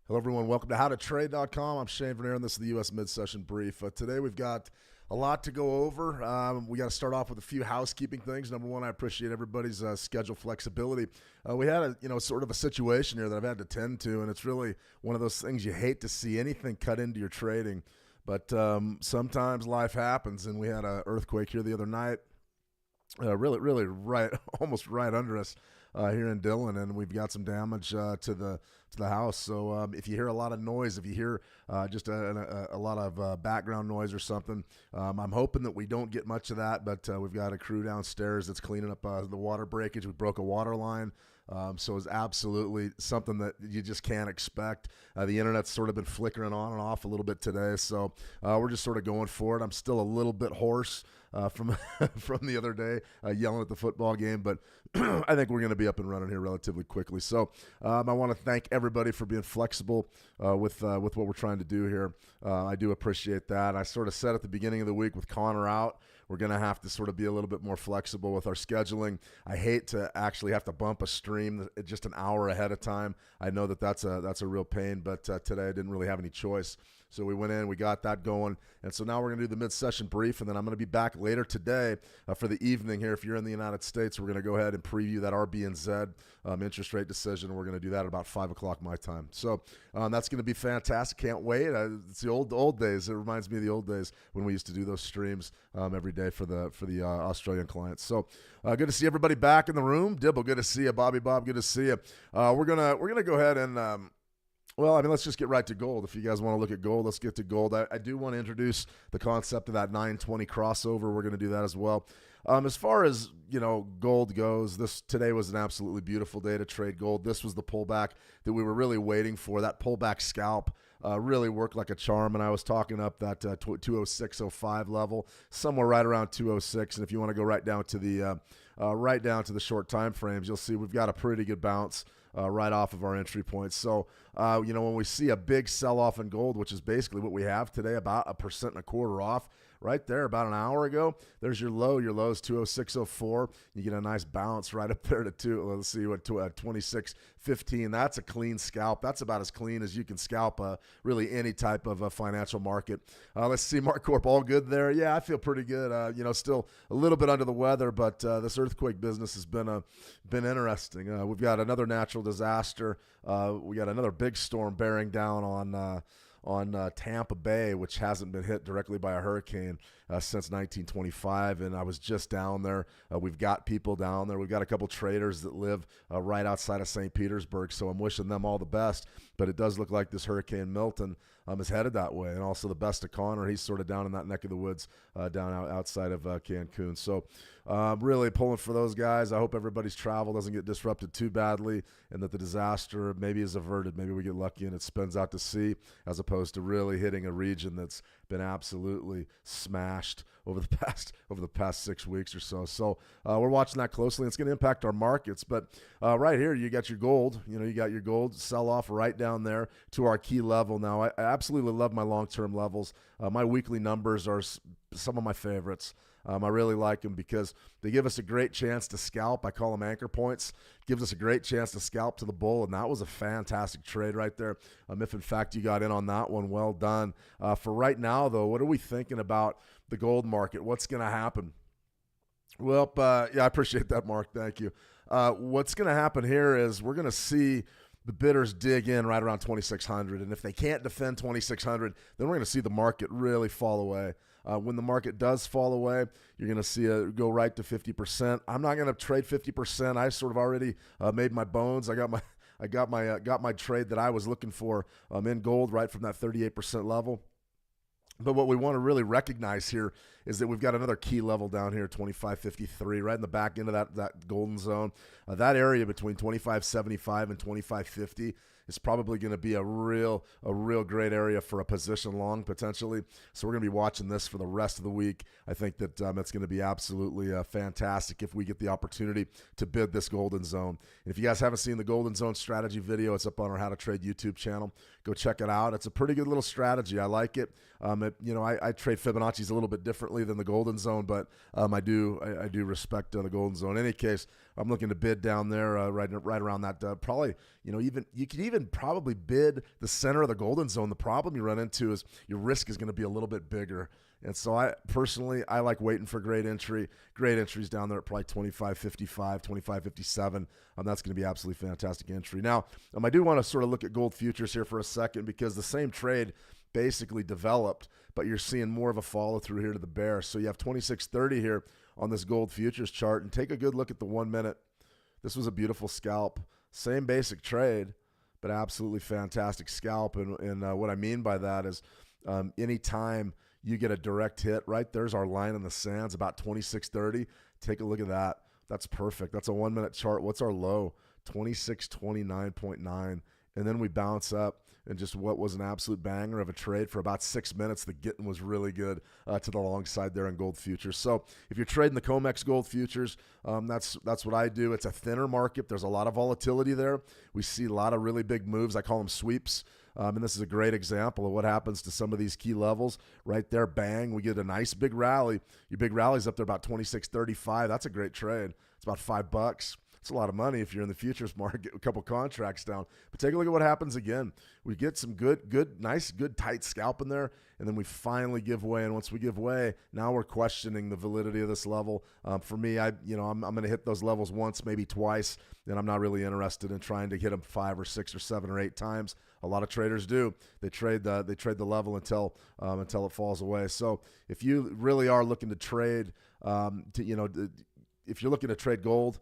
Hello, everyone. Welcome to HowToTrade.com. I'm Shane Vernier, and this is the U.S. Mid-Session Brief. Today we've got A lot to go over. We got to start off with a few housekeeping things. Number one, I appreciate everybody's schedule flexibility. We had sort of a situation here that I've had to tend to, and it's really one of those things you hate to see anything cut into your trading. But sometimes life happens, and we had an earthquake here the other night, really right, almost right under us here in Dillon, and we've got some damage to the house. So if you hear a lot of noise, if you hear just a lot of background noise or something, I'm hoping that we don't get much of that. But we've got a crew downstairs that's cleaning up the water breakage. We broke a water line. So it's absolutely something that you just can't expect. The internet's sort of been flickering on and off a little bit today, so we're just sort of going for it. I'm still a little bit hoarse from from the other day, yelling at the football game, but I think we're going to be up and running here relatively quickly. So I want to thank everybody for being flexible with what we're trying to do here. I do appreciate that. I sort of said at the beginning of the week with Connor out, we're going to have to sort of be a little bit more flexible with our scheduling. I hate to actually have to bump a stream just an hour ahead of time. I know that that's a real pain, but today I didn't really have any choice. So we went in, we got that going, and so now we're going to do the mid-session brief, and then I'm going to be back later today for the evening here. If you're in the United States, we're going to go ahead and preview that RB and Z interest rate decision. We're going to do that at about 5 o'clock my time. So that's going to be fantastic. Can't wait. It's the old days. It reminds me of the old days when we used to do those streams every day for the Australian clients. So good to see everybody back in the room. Dibble, good to see you. Bobby Bob, good to see you. We're gonna go ahead and let's just get right to gold. If you guys want to look at gold, let's get to gold. I do want to introduce the concept of that 920 crossover. We're going to do that as well. As far as, gold goes, today was an absolutely beautiful day to trade gold. This was the pullback that we were really waiting for. That pullback scalp really worked like a charm, and I was talking up that 206.05 level, somewhere right around 206. And if you want to go right down to the short time frames, you'll see we've got a pretty good bounce right off of our entry points. So, when we see a big sell-off in gold, which is basically what we have today, about 1.25% off, right there about an hour ago, there's your low. Your low is 206.04. You get a nice bounce right up there to let's see, 26.15. That's a clean scalp. That's about as clean as you can scalp really any type of financial market. Let's see, Mark Corp, all good there? Yeah, I feel pretty good. Still a little bit under the weather, but this earthquake business has been interesting. We've got another natural disaster. We got another big storm bearing down on Tampa Bay, which hasn't been hit directly by a hurricane since 1925, and I was just down there. We've got people down there. We've got a couple traders that live right outside of St. Petersburg, so I'm wishing them all the best, but it does look like this Hurricane Milton is headed that way, and also the best of Connor. He's sort of down in that neck of the woods down outside of Cancun. So really pulling for those guys. I hope everybody's travel doesn't get disrupted too badly and that the disaster maybe is averted. Maybe we get lucky and it spins out to sea as opposed to really hitting a region that's been absolutely smashed over the past 6 weeks or so. So we're watching that closely. It's going to impact our markets. But right here, you got your gold. You got your gold sell off right down there to our key level. Now, I absolutely love my long-term levels. My weekly numbers are some of my favorites. I really like them because they give us a great chance to scalp. I call them anchor points. Gives us a great chance to scalp to the bull, and that was a fantastic trade right there. If, in fact, you got in on that one, well done. For right now, though, what are we thinking about the gold market? What's going to happen? Well, yeah, I appreciate that, Mark. Thank you. What's going to happen here is we're going to see the bidders dig in right around 2,600, and if they can't defend 2,600, then we're going to see the market really fall away. When the market does fall away, you're going to see it go right to 50%. I'm not going to trade 50%. I sort of already made my bones. I got my trade that I was looking for in gold right from that 38% level. But what we want to really recognize here is that we've got another key level down here, 25.53, right in the back end of that golden zone. That area between 25.75 and 25.50 is probably going to be a real great area for a position long potentially. So we're going to be watching this for the rest of the week. I think that it's going to be absolutely fantastic if we get the opportunity to bid this golden zone. And if you guys haven't seen the golden zone strategy video, it's up on our How to Trade YouTube channel. Go check it out. It's a pretty good little strategy. I like it. I trade Fibonacci's a little bit differently than the golden zone, but I do respect the golden zone. In any case, I'm looking to bid down there right around that. Probably, you could even probably bid the center of the golden zone. The problem you run into is your risk is going to be a little bit bigger. And so I personally, I like waiting for great entries down there at probably 25.55, 25.57. That's going to be absolutely fantastic entry. Now, I do want to sort of look at gold futures here for a second, because the same trade basically developed, but you're seeing more of a follow through here to the bear. So you have 26.30 here on this gold futures chart, and take a good look at the 1 minute. This was a beautiful scalp. Same basic trade, but absolutely fantastic scalp. And what I mean by that is anytime you get a direct hit, right there's our line in the sands, about 26.30. Take a look at that. That's perfect. That's a 1 minute chart. What's our low? 2629.9. And then we bounce up, and just what was an absolute banger of a trade for about 6 minutes. The getting was really good to the long side there in gold futures. So if you're trading the COMEX gold futures, that's what I do. It's a thinner market. There's a lot of volatility there. We see a lot of really big moves. I call them sweeps. And this is a great example of what happens to some of these key levels. Right there, bang, we get a nice big rally. Your big rally's up there about 26.35. That's a great trade. It's about $5. It's a lot of money if you're in the futures market, a couple contracts down. But take a look at what happens again. We get some nice, tight scalp in there, and then we finally give way. And once we give way, now we're questioning the validity of this level. For me, I'm going to hit those levels once, maybe twice, and I'm not really interested in trying to hit them 5 or 6 or 7 or 8 times. A lot of traders do. They trade the level until it falls away. So if you really are looking to trade, if you're looking to trade gold,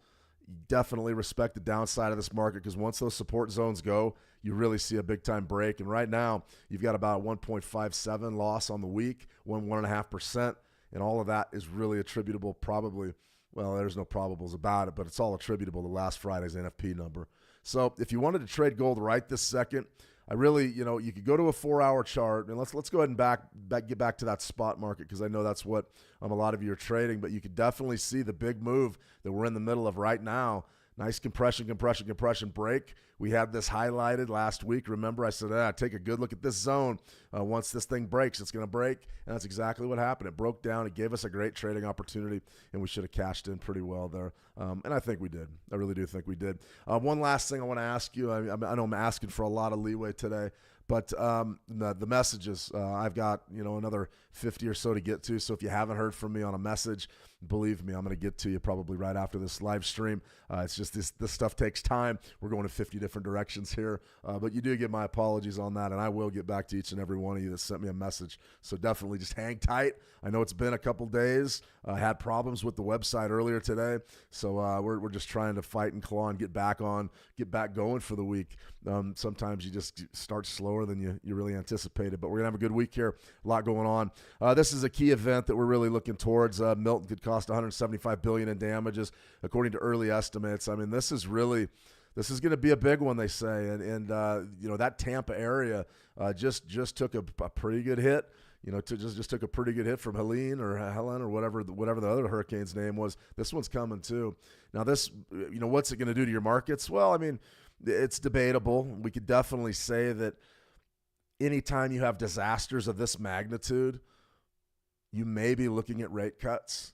definitely respect the downside of this market, because once those support zones go, you really see a big time break. And right now, you've got about 1.57 loss on the week, 1.5%, and all of that is really attributable probably. Well, there's no probables about it, but it's all attributable to last Friday's NFP number. So if you wanted to trade gold right this second, I really, you could go to a 4-hour chart, and let's go ahead and get back to that spot market, because I know that's what a lot of you are trading. But you could definitely see the big move that we're in the middle of right now. Nice compression break. We had this highlighted last week. Remember, I said, take a good look at this zone. Once this thing breaks, it's going to break. And that's exactly what happened. It broke down. It gave us a great trading opportunity, and we should have cashed in pretty well there. And I think we did. I really do think we did. One last thing I want to ask you. I know I'm asking for a lot of leeway today, but the messages, I've got another 50 or so to get to. So if you haven't heard from me on a message, believe me, I'm going to get to you probably right after this live stream. It's just this stuff takes time. We're going in 50 different directions here, but you do get my apologies on that, and I will get back to each and every one of you that sent me a message. So definitely just hang tight. I know it's been a couple days. I had problems with the website earlier today, so we're just trying to fight and claw and get back going for the week. Sometimes you just start slower than you really anticipated, but we're gonna have a good week here. A lot going on. This is a key event that we're really looking towards. Milton could cost $175 billion in damages, according to early estimates. I mean, this is going to be a big one, they say, and that Tampa area just took a pretty good hit. Just took a pretty good hit from Helene or Helen or whatever the other hurricane's name was. This one's coming too. Now this, what's it going to do to your markets? Well, I mean, it's debatable. We could definitely say that anytime you have disasters of this magnitude, you may be looking at rate cuts.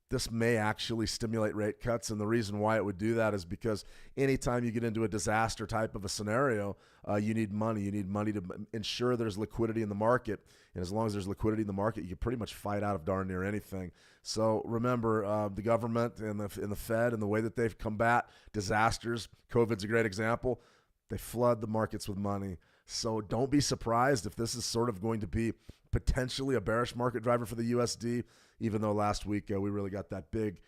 This may actually stimulate rate cuts, and the reason why it would do that is because anytime you get into a disaster type of a scenario, you need money. You need money to ensure there's liquidity in the market, and as long as there's liquidity in the market, you can pretty much fight out of darn near anything. So remember, the government and the Fed and the way that they've combat disasters, COVID's a great example, they flood the markets with money. So don't be surprised if this is sort of going to be potentially a bearish market driver for the USD, even though last week we really got that big,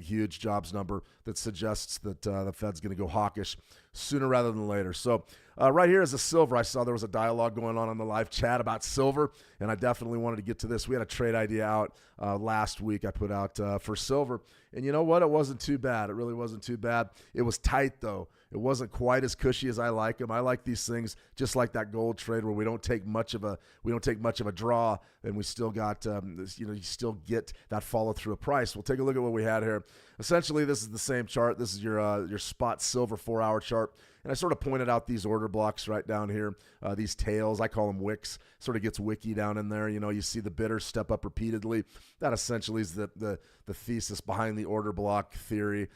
huge jobs number that suggests that the Fed's going to go hawkish sooner rather than later. So right here is a silver. I saw there was a dialogue going on the live chat about silver, and I definitely wanted to get to this. We had a trade idea out last week I put out for silver, and you know what? It wasn't too bad. It really wasn't too bad. It was tight, though. It wasn't quite as cushy as I like them. I like these things just like that gold trade where we don't take much of a draw, and we still got you still get that follow through a price. We'll take a look at what we had here. Essentially, this is the same chart. This is your spot silver 4-hour chart, and I sort of pointed out these order blocks right down here. These tails, I call them wicks. Sort of gets wicky down in there. You see the bidders step up repeatedly. That essentially is the thesis behind the order block theory.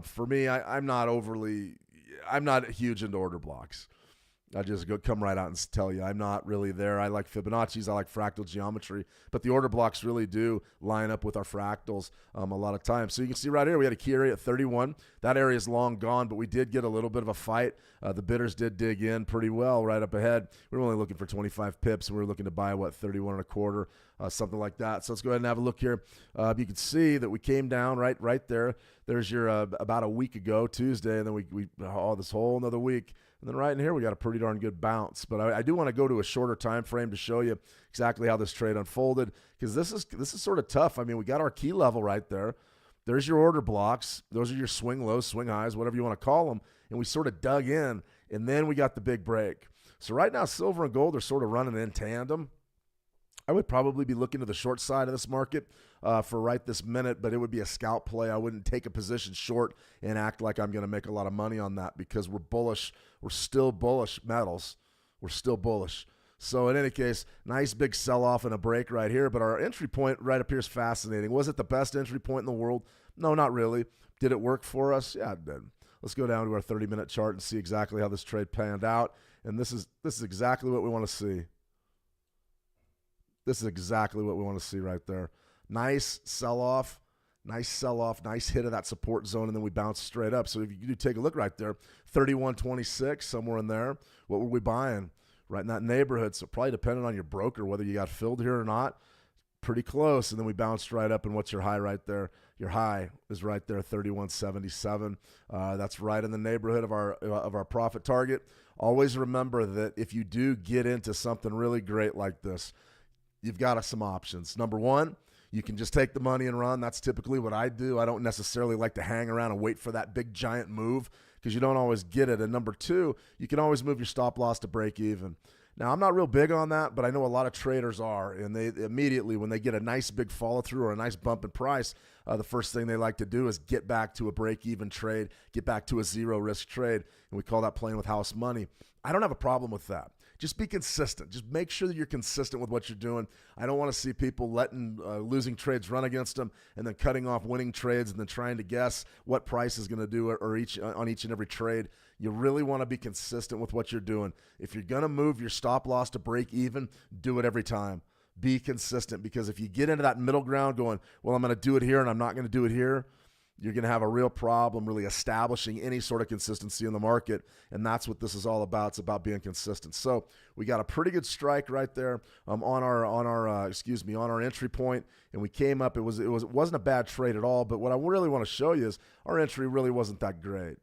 For me, I'm not huge into order blocks. I just come right out and tell you I'm not really there. I like Fibonacci's, I like fractal geometry, but the order blocks really do line up with our fractals a lot of times. So you can see right here we had a key area at 31. That area is long gone, but we did get a little bit of a fight. The bidders did dig in pretty well right up ahead. We were only looking for 25 pips, and we were looking to buy, 31 and a quarter, something like that. So let's go ahead and have a look here. You can see that we came down right there. There's your about a week ago, Tuesday, and then we this whole another week. And then right in here, we got a pretty darn good bounce. But I do want to go to a shorter time frame to show you exactly how this trade unfolded, because this is sort of tough. I mean, we got our key level right there. There's your order blocks. Those are your swing lows, swing highs, whatever you want to call them. And we sort of dug in, and then we got the big break. So right now, silver and gold are sort of running in tandem. I would probably be looking to the short side of this market for right this minute, but it would be a scalp play. I wouldn't take a position short and act like I'm going to make a lot of money on that, because we're bullish. We're still bullish metals. We're still bullish. So in any case, nice big sell-off and a break right here, but our entry point right up here is fascinating. Was it the best entry point in the world? No, not really. Did it work for us? Yeah, it did. Let's go down to our 30-minute chart and see exactly how this trade panned out, and this is exactly what we want to see. This is exactly what we want to see right there. Nice sell-off, nice hit of that support zone, and then we bounce straight up. So if you do take a look right there, 31.26, somewhere in there. What were we buying? Right in that neighborhood. So probably depending on your broker, whether you got filled here or not, pretty close. And then we bounced right up, and what's your high right there? Your high is right there, 31.77. That's right in the neighborhood of our profit target. Always remember that if you do get into something really great like this, you've got some options. Number one, you can just take the money and run. That's typically what I do. I don't necessarily like to hang around and wait for that big giant move, because you don't always get it. And number two, you can always move your stop loss to break even. Now, I'm not real big on that, but I know a lot of traders are, and they immediately, when they get a nice big follow-through or a nice bump in price, the first thing they like to do is get back to a break-even trade, get back to a zero-risk trade, and we call that playing with house money. I don't have a problem with that. Just be consistent. Just make sure that you're consistent with what you're doing. I don't want to see people letting losing trades run against them and then cutting off winning trades and then trying to guess what price is going to do on each and every trade. You really want to be consistent with what you're doing. If you're going to move your stop loss to break even, do it every time. Be consistent, because if you get into that middle ground going, well, I'm going to do it here and I'm not going to do it here, you're going to have a real problem really establishing any sort of consistency in the market, and that's what this is all about. It's about being consistent. So we got a pretty good strike right there on our entry point, and we came up. It wasn't a bad trade at all. But what I really want to show you is our entry really wasn't that great.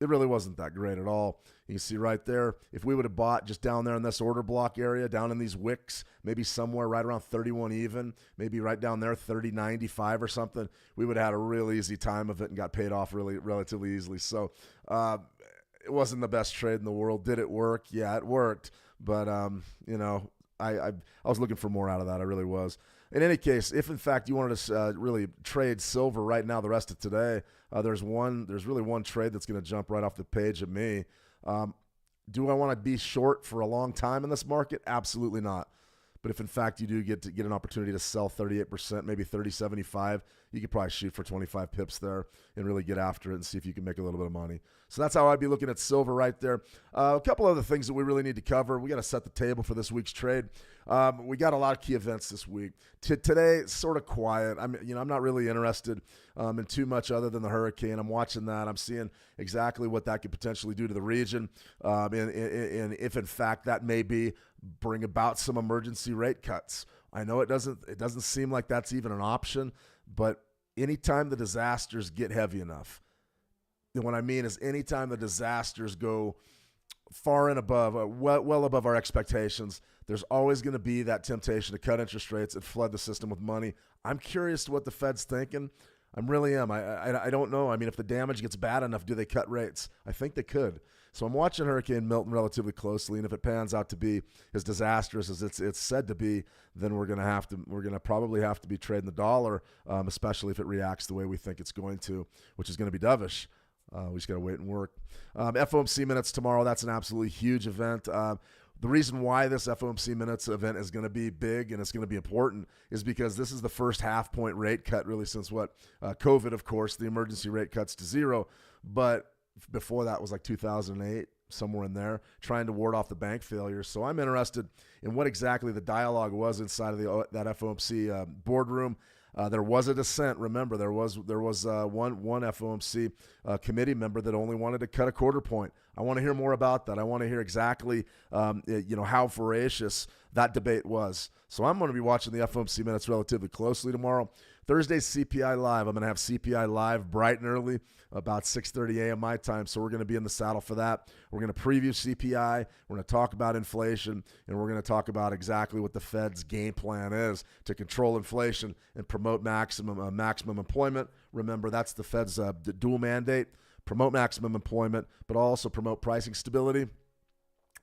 It really wasn't that great at all. You can see right there, if we would have bought just down there in this order block area, down in these wicks, maybe somewhere right around 31 even, maybe right down there, 30.95 or something, we would have had a real easy time of it and got paid off relatively easily. So it wasn't the best trade in the world. Did it work? Yeah, it worked. But, I was looking for more out of that. I really was. In any case, if in fact you wanted to really trade silver right now the rest of today, there's really one trade that's going to jump right off the page at me. Do I want to be short for a long time in this market? Absolutely not. But if in fact you do get an opportunity to sell 38%, maybe 30.75, you could probably shoot for 25 pips there and really get after it and see if you can make a little bit of money. So that's how I'd be looking at silver right there. A couple other things that we really need to cover. We got to set the table for this week's trade. We got a lot of key events this week. Today, it's sort of quiet. I'm not really interested in too much other than the hurricane. I'm watching that. I'm seeing exactly what that could potentially do to the region, and if in fact that may bring about some emergency rate cuts. I know it doesn't seem like that's even an option, but anytime the disasters get heavy enough, and what I mean is anytime the disasters go far and above, well above our expectations, there's always going to be that temptation to cut interest rates and flood the system with money. I'm curious to what the Fed's thinking. I really am. I don't know. I mean, if the damage gets bad enough, do they cut rates? I think they could. So I'm watching Hurricane Milton relatively closely, and if it pans out to be as disastrous as it's said to be, then we're gonna probably have to be trading the dollar, especially if it reacts the way we think it's going to, which is going to be dovish. We just got to wait and work. FOMC minutes tomorrow. That's an absolutely huge event. The reason why this FOMC minutes event is going to be big and it's going to be important is because this is the first half-point rate cut really since COVID, of course, the emergency rate cuts to zero. But before that was like 2008. somewhere in there, trying to ward off the bank failures. So I'm interested in what exactly the dialogue was inside of that FOMC boardroom. There was a dissent. Remember, there was one FOMC committee member that only wanted to cut a quarter point. I want to hear more about that. I want to hear exactly how voracious that debate was. So I'm going to be watching the FOMC minutes relatively closely tomorrow. Thursday's CPI Live. I'm going to have CPI Live bright and early, about 6:30 a.m. my time, so we're going to be in the saddle for that. We're going to preview CPI. We're going to talk about inflation, and we're going to talk about exactly what the Fed's game plan is to control inflation and promote maximum employment. Remember, that's the Fed's dual mandate: promote maximum employment, but also promote pricing stability.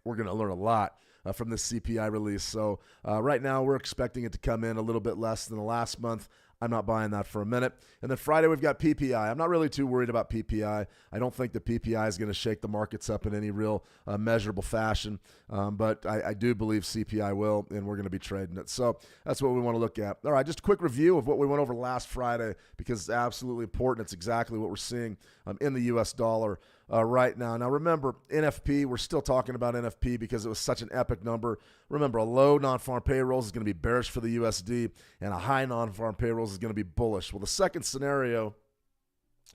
We're going to learn a lot from this CPI release. So right now we're expecting it to come in a little bit less than the last month. I'm not buying that for a minute. And then Friday, we've got PPI. I'm not really too worried about PPI. I don't think the PPI is going to shake the markets up in any real measurable fashion. But I do believe CPI will, and we're going to be trading it. So that's what we want to look at. All right, just a quick review of what we went over last Friday, because it's absolutely important. It's exactly what we're seeing in the U.S. dollar right now. Now, remember, NFP, we're still talking about NFP because it was such an epic number. Remember, a low non-farm payrolls is going to be bearish for the USD, and a high non-farm payrolls is going to be bullish. Well, the second scenario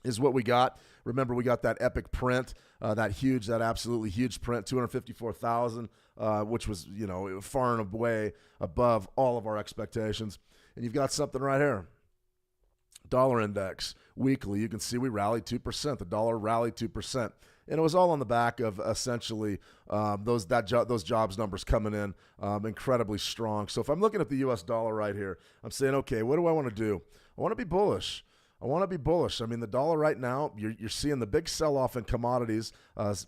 is what we got. Remember, we got that epic print, that absolutely huge print, 254,000, which was, far and away above all of our expectations. And you've got something right here. Dollar index weekly, you can see we rallied 2%. The dollar rallied 2%, and it was all on the back of essentially those jobs numbers coming in incredibly strong. So if I'm looking at the U.S. dollar right here, I'm saying, okay, what do I want to do? I want to be bullish. I mean, the dollar right now, you're seeing the big sell-off in commodities.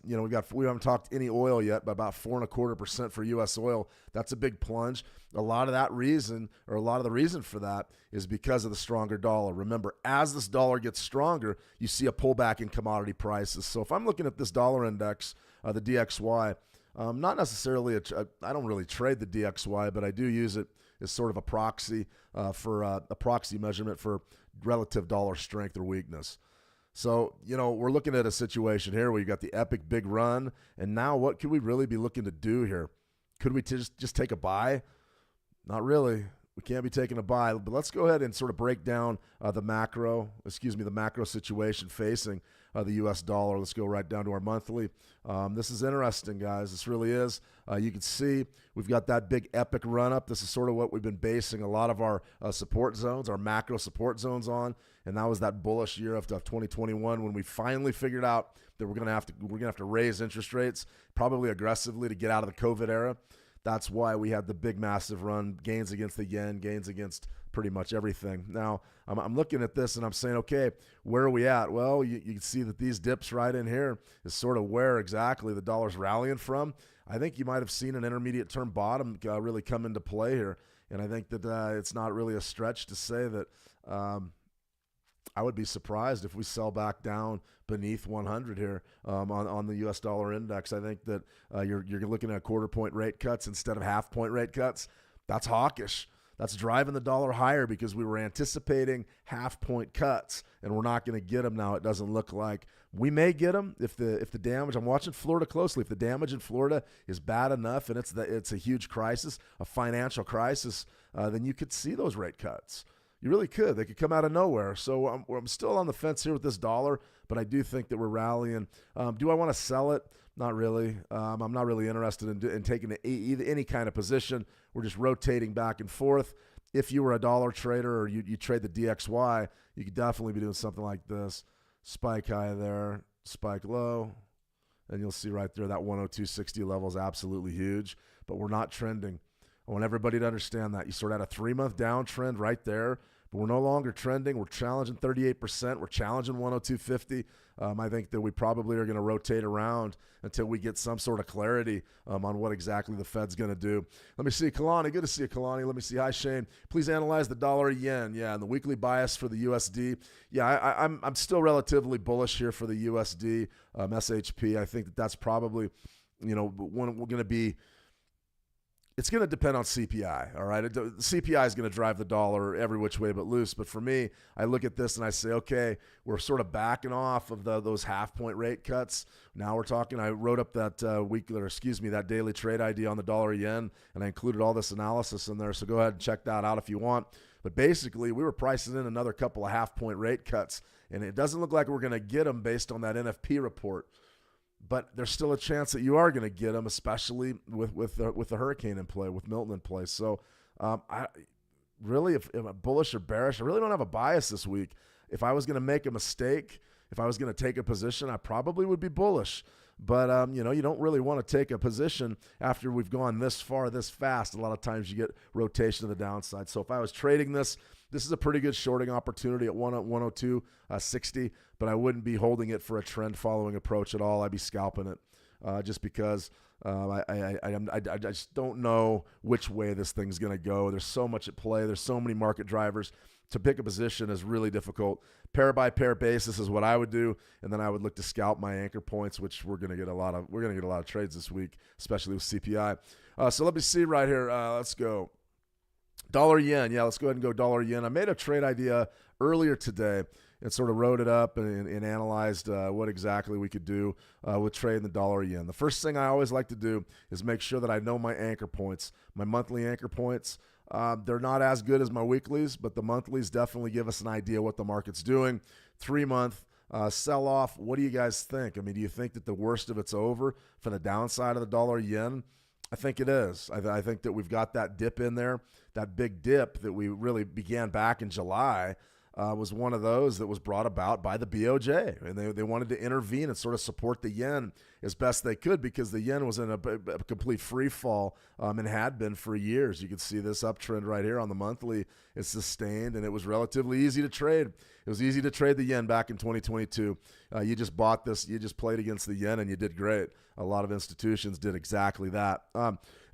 We haven't talked any oil yet, but about 4.25% for U.S. oil. That's a big plunge. A lot of the reason for that is because of the stronger dollar. Remember, as this dollar gets stronger, you see a pullback in commodity prices. So if I'm looking at this dollar index, the DXY, not necessarily I don't really trade the DXY, but I do use it as sort of a proxy for a proxy measurement for relative dollar strength or weakness. So, we're looking at a situation here where you got the epic big run, and now what could we really be looking to do here? Could we just take a buy? Not really. We can't be taking a buy, but let's go ahead and sort of break down the macro situation facing the U.S. dollar. Let's go right down to our monthly. This is interesting, guys. This really is. You can see we've got that big epic run up. This is sort of what we've been basing a lot of our support zones, our macro support zones on, and that was that bullish year of 2021 when we finally figured out that we're gonna have to raise interest rates probably aggressively to get out of the COVID era. That's why we had the big, massive run, gains against the yen, gains against pretty much everything. Now, I'm looking at this and I'm saying, okay, where are we at? Well, you can see that these dips right in here is sort of where exactly the dollar's rallying from. I think you might have seen an intermediate term bottom really come into play here. And I think that it's not really a stretch to say that I would be surprised if we sell back down beneath 100 here on the U.S. dollar index. I think that you're looking at quarter point rate cuts instead of half point rate cuts. That's hawkish. That's driving the dollar higher because we were anticipating half point cuts, and we're not going to get them now. It doesn't look like we may get them if the damage. I'm watching Florida closely. If the damage in Florida is bad enough and it's a huge crisis, a financial crisis, then you could see those rate cuts. You really could. They could come out of nowhere. So I'm still on the fence here with this dollar, but I do think that we're rallying. Do I want to sell it? Not really. I'm not really interested in taking any kind of position. We're just rotating back and forth. If you were a dollar trader or you trade the DXY, you could definitely be doing something like this. Spike high there, spike low, and you'll see right there that 102.60 level is absolutely huge, but we're not trending. I want everybody to understand that. You sort of had a 3-month downtrend right there, but we're no longer trending. We're challenging 38%. We're challenging 102.50. I think that we probably are going to rotate around until we get some sort of clarity on what exactly the Fed's going to do. Let me see, Kalani. Good to see you, Kalani. Let me see. Hi, Shane. Please analyze the dollar yen. Yeah, and the weekly bias for the USD. Yeah, I'm still relatively bullish here for the USD, SHP. I think that's probably, we're going to be It's going to depend on CPI, all right? The CPI is going to drive the dollar every which way but loose. But for me, I look at this and I say, okay, we're sort of backing off of those half-point rate cuts. Now we're talking, I wrote up that that daily trade ID on the dollar yen, and I included all this analysis in there. So go ahead and check that out if you want. But basically, we were pricing in another couple of half-point rate cuts, and it doesn't look like we're going to get them based on that NFP report. But there's still a chance that you are going to get them, especially with the hurricane in play, with Milton in play. So I really, if I'm bullish or bearish, I really don't have a bias this week. If I was going to make a mistake, if I was going to take a position, I probably would be bullish. But, you don't really want to take a position after we've gone this far, this fast. A lot of times you get rotation to the downside. So if I was trading this is a pretty good shorting opportunity at 102.60, but I wouldn't be holding it for a trend following approach at all. I'd be scalping it just because I just don't know which way this thing's going to go. There's so much at play. There's so many market drivers. To pick a position is really difficult. Pair by pair basis is what I would do, and then I would look to scalp my anchor points, which we're going to get a lot of trades this week, especially with CPI. So let me see right here. Let's go. Dollar yen. Yeah, let's go ahead and go dollar yen. I made a trade idea earlier today and sort of wrote it up and analyzed what exactly we could do with trading the dollar yen. The first thing I always like to do is make sure that I know my anchor points, my monthly anchor points. They're not as good as my weeklies, but the monthlies definitely give us an idea what the market's doing. 3-month sell-off. What do you guys think? I mean, do you think that the worst of it's over for the downside of the dollar yen? I think it is. I think that we've got that dip in there. That big dip that we really began back in July was one of those that was brought about by the BOJ. And they wanted to intervene and sort of support the yen as best they could because the yen was in a complete free fall and had been for years. You can see this uptrend right here on the monthly. It's sustained, and it was relatively easy to trade. It was easy to trade the yen back in 2022. You just bought this. You just played against the yen, and you did great. A lot of institutions did exactly that.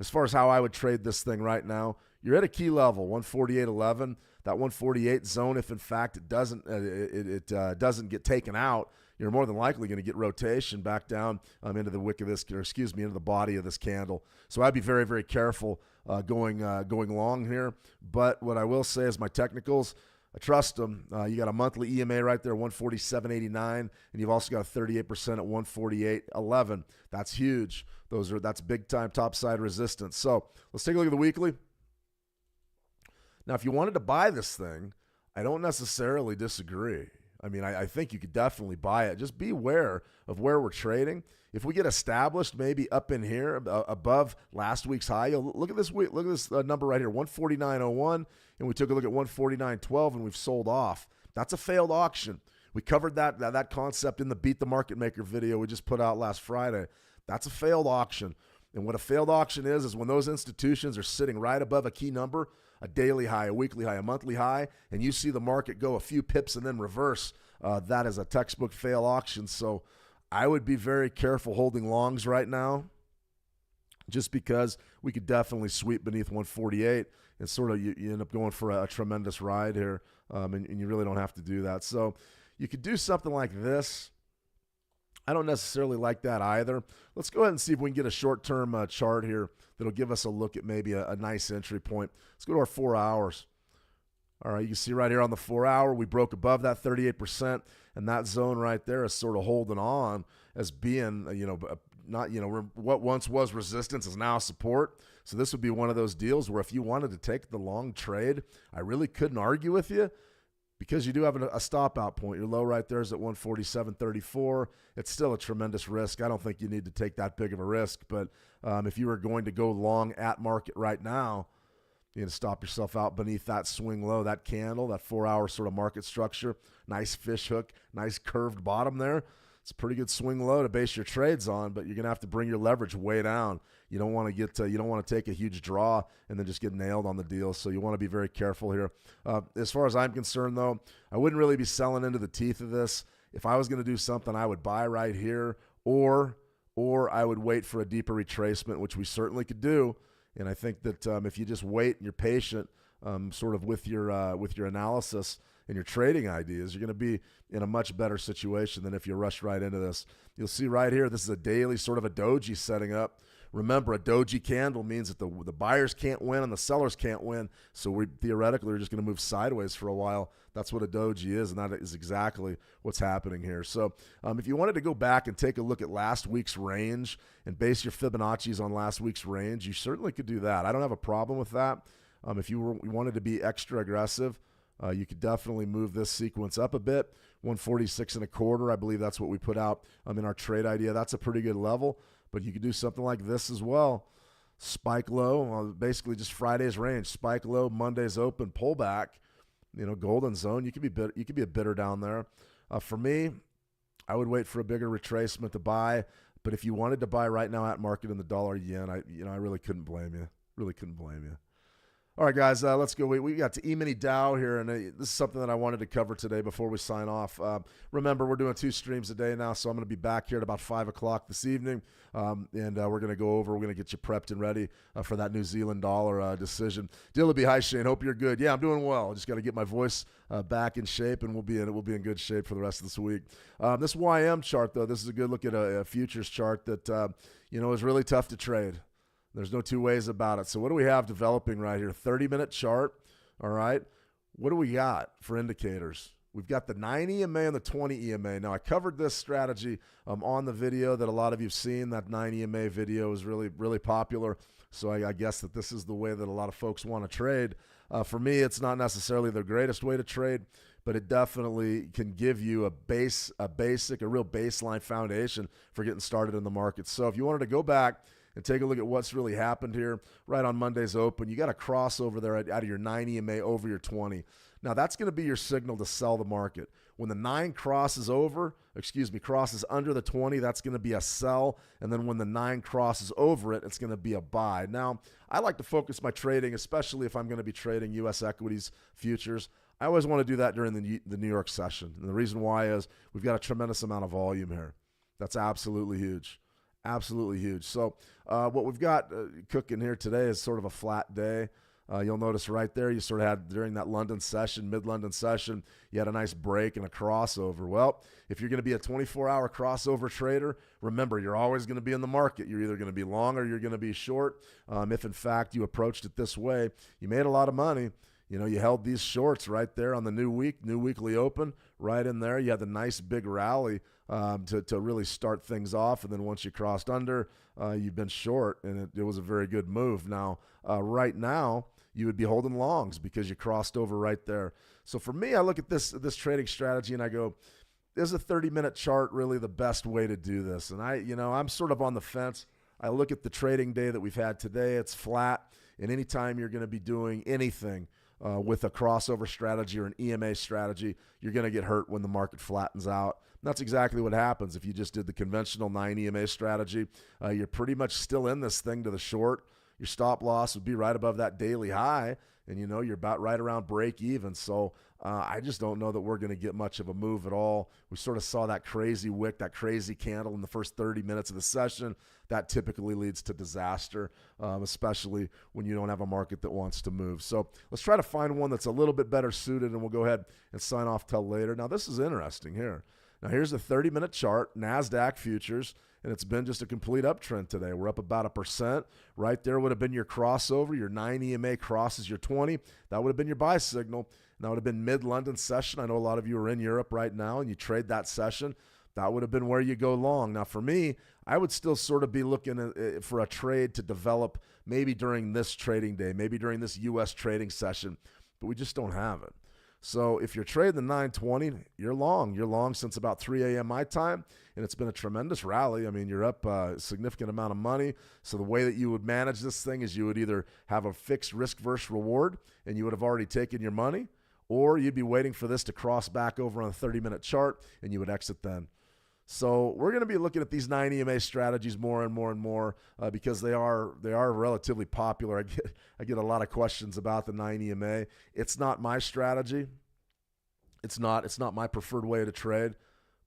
As far as how I would trade this thing right now, you're at a key level, 148.11. That 148 zone, if in fact it doesn't get taken out, you're more than likely going to get rotation back down into the wick of this, into the body of this candle. So I'd be very, very careful going long here. But what I will say is my technicals, I trust them. You got a monthly EMA right there, 147.89, and you've also got a 38% at 148.11. That's huge. That's big time topside resistance. So let's take a look at the weekly. Now, if you wanted to buy this thing, I don't necessarily disagree. I mean, I think you could definitely buy it. Just be aware of where we're trading. If we get established maybe up in here above last week's high, look at this week. Look at this number right here, 149.01, and we took a look at 149.12, and we've sold off. That's a failed auction. We covered that concept in the Beat the Market Maker video we just put out last Friday. That's a failed auction. And what a failed auction is when those institutions are sitting right above a key number, a daily high, a weekly high, a monthly high, and you see the market go a few pips and then reverse. That is a textbook fail auction. So I would be very careful holding longs right now just because we could definitely sweep beneath 148 and sort of you end up going for a tremendous ride here, and you really don't have to do that. So you could do something like this. I don't necessarily like that either. Let's go ahead and see if we can get a short-term chart here that'll give us a look at maybe a nice entry point. Let's go to our 4 hours. All right, you can see right here on the 4 hour, we broke above that 38%, and that zone right there is sort of holding on as being, what once was resistance is now support. So this would be one of those deals where if you wanted to take the long trade, I really couldn't argue with you, because you do have a stop out point. Your low right there is at 147.34. It's still a tremendous risk. I don't think you need to take that big of a risk. But if you were going to go long at market right now, you need to stop yourself out beneath that swing low, that candle, that 4 hour sort of market structure. Nice fish hook, nice curved bottom there. It's a pretty good swing low to base your trades on, but you're going to have to bring your leverage way down. You don't want to take a huge draw and then just get nailed on the deal. So you want to be very careful here. As far as I'm concerned, though, I wouldn't really be selling into the teeth of this. If I was going to do something, I would buy right here, or I would wait for a deeper retracement, which we certainly could do. And I think that if you just wait and you're patient, sort of with your analysis and your trading ideas, you're going to be in a much better situation than if you rush right into this. You'll see right here, this is a daily sort of a doji setting up Remember, a doji candle means that the buyers can't win and the sellers can't win. So we theoretically are just going to move sideways for a while. That's what a doji is, and that is exactly what's happening here. So if you wanted to go back and take a look at last week's range and base your Fibonacci's on last week's range, you certainly could do that. I don't have a problem with that. If you wanted to be extra aggressive, you could definitely move this sequence up a bit. 146.25, I believe that's what we put out in our trade idea. That's a pretty good level, but you could do something like this as well. Spike low, basically just Friday's range. Spike low, Monday's open, pullback. Golden zone. You could be a bidder down there. For me, I would wait for a bigger retracement to buy. But if you wanted to buy right now at market in the dollar yen, I really couldn't blame you. Really couldn't blame you. All right, guys, let's go. We got to E-mini Dow here, and this is something that I wanted to cover today before we sign off. Remember, we're doing 2 streams a day now, so I'm going to be back here at about 5 o'clock this evening, and we're going to go over. We're going to get you prepped and ready for that New Zealand dollar decision. Dillaby, hi, Shane. Hope you're good. Yeah, I'm doing well. Just got to get my voice back in shape, and we'll be in good shape for the rest of this week. This YM chart, though, this is a good look at a futures chart that is really tough to trade. There's no two ways about it. So what do we have developing right here? 30-minute chart, all right? What do we got for indicators? We've got the 9 EMA and the 20 EMA. Now, I covered this strategy on the video that a lot of you have seen. That 9 EMA video is really, really popular. So I guess that this is the way that a lot of folks want to trade. For me, it's not necessarily the greatest way to trade, but it definitely can give you a real baseline foundation for getting started in the market. So if you wanted to go back and take a look at what's really happened here right on Monday's open, you got a crossover there out of your 9 EMA over your 20. Now, that's going to be your signal to sell the market. When the 9 crosses under the 20, that's going to be a sell. And then when the 9 crosses over it, it's going to be a buy. Now, I like to focus my trading, especially if I'm going to be trading U.S. equities futures. I always want to do that during the New York session. And the reason why is we've got a tremendous amount of volume here. That's absolutely huge. Absolutely huge. So what we've got cooking here today is sort of a flat day. You'll notice right there, you sort of had during that London session, mid-London session, you had a nice break and a crossover. Well, if you're going to be a 24-hour crossover trader, remember, you're always going to be in the market. You're either going to be long or you're going to be short. If, in fact, you approached it this way, you made a lot of money. You held these shorts right there on the new weekly open, right in there. You had the nice big rally to really start things off. And then once you crossed under, you've been short, and it was a very good move. Now, right now, you would be holding longs because you crossed over right there. So for me, I look at this trading strategy and I go, is a 30-minute chart really the best way to do this? And I'm sort of on the fence. I look at the trading day that we've had today. It's flat. And anytime you're going to be doing anything with a crossover strategy or an EMA strategy, you're going to get hurt when the market flattens out. And that's exactly what happens if you just did the conventional 9 EMA strategy. You're pretty much still in this thing to the short. Your stop loss would be right above that daily high, and you're about right around break even. So I just don't know that we're going to get much of a move at all. We sort of saw that crazy wick, that crazy candle in the first 30 minutes of the session. That typically leads to disaster, especially when you don't have a market that wants to move. So let's try to find one that's a little bit better suited, and we'll go ahead and sign off till later. Now, this is interesting here. Now, here's a 30-minute chart, Nasdaq futures, and it's been just a complete uptrend today. We're up about 1%. Right there would have been your crossover. Your 9 EMA crosses your 20. That would have been your buy signal. And that would have been mid-London session. I know a lot of you are in Europe right now, and you trade that session. That would have been where you go long. Now, for me, I would still sort of be looking for a trade to develop maybe during this trading day, maybe during this U.S. trading session, but we just don't have it. So if you're trading the 920, you're long. You're long since about 3 a.m. my time, and it's been a tremendous rally. I mean, you're up a significant amount of money. So the way that you would manage this thing is you would either have a fixed risk versus reward, and you would have already taken your money, or you'd be waiting for this to cross back over on a 30-minute chart, and you would exit then. So we're going to be looking at these 9 EMA strategies more and more and more because they are relatively popular. I get a lot of questions about the 9 EMA. It's not my strategy. It's not my preferred way to trade.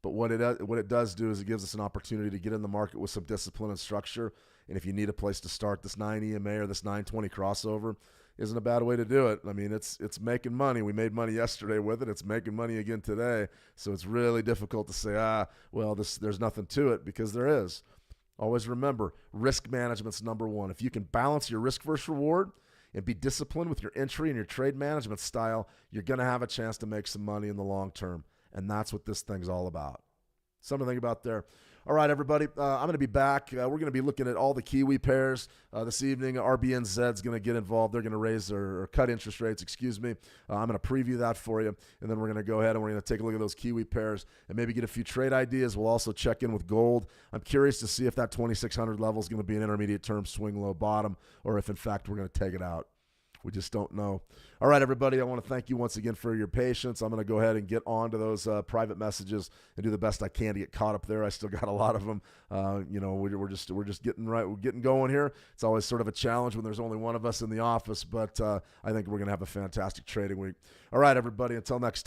But what it does do is it gives us an opportunity to get in the market with some discipline and structure. And if you need a place to start, this 9 EMA or this 920 crossover isn't a bad way to do it. I mean, it's making money. We made money yesterday with it. It's making money again today. So it's really difficult to say, well, there's nothing to it, because there is. Always remember, risk management's number one. If you can balance your risk versus reward and be disciplined with your entry and your trade management style, you're going to have a chance to make some money in the long term. And that's what this thing's all about. Something to think about there. All right, everybody, I'm going to be back. We're going to be looking at all the Kiwi pairs this evening. RBNZ is going to get involved. They're going to raise or cut interest rates, I'm going to preview that for you, and then we're going to go ahead and we're going to take a look at those Kiwi pairs and maybe get a few trade ideas. We'll also check in with gold. I'm curious to see if that 2,600 level is going to be an intermediate term swing low bottom or if, in fact, we're going to take it out. We just don't know. All right, everybody, I want to thank you once again for your patience. I'm going to go ahead and get on to those private messages and do the best I can to get caught up there. I still got a lot of them. We're just getting right. We're getting going here. It's always sort of a challenge when there's only one of us in the office, but I think we're going to have a fantastic trading week. All right, everybody, until next time.